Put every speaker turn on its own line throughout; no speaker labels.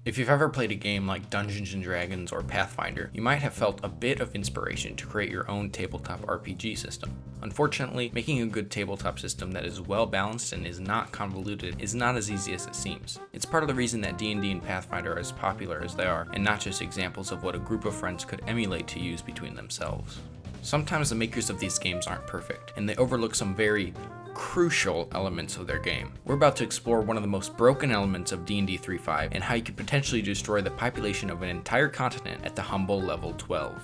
If you've ever played a game like Dungeons and Dragons or Pathfinder, you might have felt a bit of inspiration to create your own tabletop RPG system. Unfortunately, making a good tabletop system that is well balanced and is not convoluted is not as easy as it seems. It's part of the reason that D&D and Pathfinder are as popular as they are, and not just examples of what a group of friends could emulate to use between themselves. Sometimes the makers of these games aren't perfect, and they overlook some very crucial elements of their game. We're about to explore one of the most broken elements of D&D 3.5 and how you could potentially destroy the population of an entire continent at the humble level 12.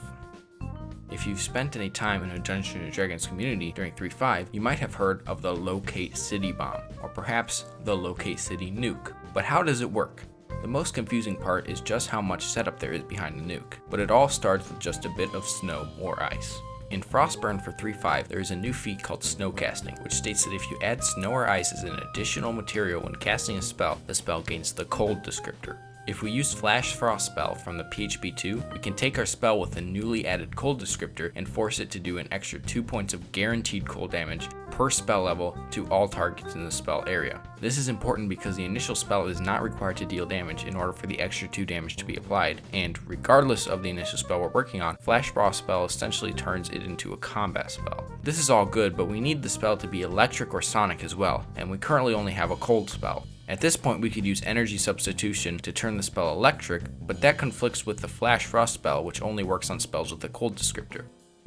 If you've spent any time in a Dungeons and Dragons community during 3.5, you might have heard of the Locate City Bomb, or perhaps the Locate City Nuke. But how does it work? The most confusing part is just how much setup there is behind the nuke, but it all starts with just a bit of snow or ice. In Frostburn for 3.5, there is a new feat called snowcasting, which states that if you add snow or ice as an additional material when casting a spell, the spell gains the cold descriptor. If we use Flash Frost spell from the PHP 2, we can take our spell with a newly added cold descriptor and force it to do an extra 2 points of guaranteed cold damage per spell level to all targets in the spell area. This is important because the initial spell is not required to deal damage in order for the extra 2 damage to be applied, and regardless of the initial spell we're working on, Flash Frost spell essentially turns it into a combat spell. This is all good, but we need the spell to be electric or sonic as well, and we currently only have a cold spell. At this point, we could use energy substitution to turn the spell electric, but that conflicts with the Flash Frost spell, which only works on spells with a cold descriptor.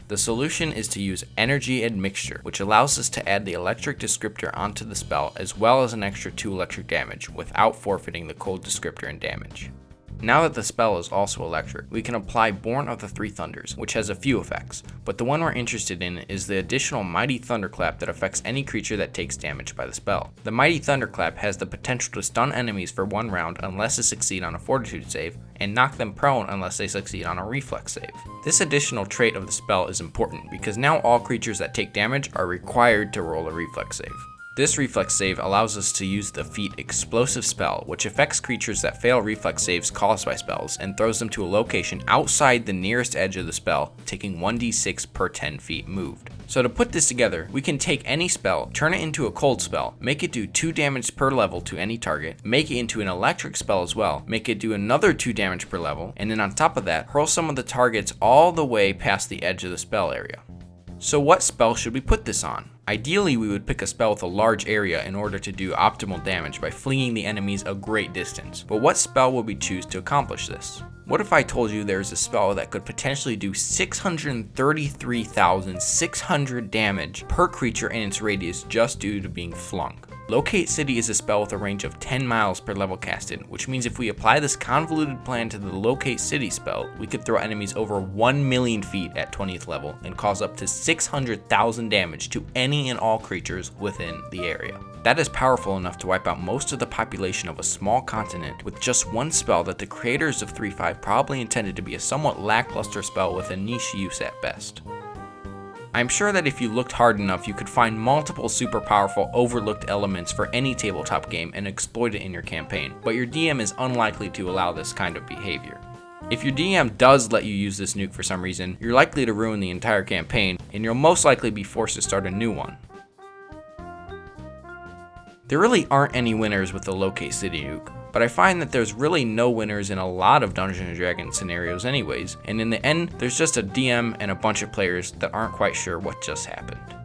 The solution is to use energy admixture, which allows us to add the electric descriptor onto the spell as well as an extra 2 electric damage without forfeiting the cold descriptor and damage. Now that the spell is also electric, we can apply Born of the Three Thunders, which has a few effects, but the one we're interested in is the additional Mighty Thunderclap that affects any creature that takes damage by the spell. The Mighty Thunderclap has the potential to stun enemies for 1 round unless they succeed on a Fortitude save, and knock them prone unless they succeed on a Reflex save. This additional trait of the spell is important because now all creatures that take damage are required to roll a Reflex save. This reflex save allows us to use the feat Explosive Spell, which affects creatures that fail reflex saves caused by spells and throws them to a location outside the nearest edge of the spell, taking 1d6 per 10 feet moved. So to put this together, we can take any spell, turn it into a cold spell, make it do 2 damage per level to any target, make it into an electric spell as well, make it do another 2 damage per level, and then on top of that, hurl some of the targets all the way past the edge of the spell area. So what spell should we put this on? Ideally, we would pick a spell with a large area in order to do optimal damage by flinging the enemies a great distance. But what spell would we choose to accomplish this? What if I told you there's a spell that could potentially do 633,600 damage per creature in its radius just due to being flung? Locate City is a spell with a range of 10 miles per level casted, which means if we apply this convoluted plan to the Locate City spell, we could throw enemies over 1 million feet at 20th level and cause up to 600,000 damage to any and all creatures within the area. That is powerful enough to wipe out most of the population of a small continent with just one spell that the creators of 3.5 probably intended to be a somewhat lackluster spell with a niche use at best. I'm sure that if you looked hard enough, you could find multiple super powerful overlooked elements for any tabletop game and exploit it in your campaign, but your DM is unlikely to allow this kind of behavior. If your DM does let you use this nuke for some reason, you're likely to ruin the entire campaign, and you'll most likely be forced to start a new one. There really aren't any winners with the Locate City nuke, but I find that there's really no winners in a lot of Dungeons & Dragons scenarios anyways, and in the end, there's just a DM and a bunch of players that aren't quite sure what just happened.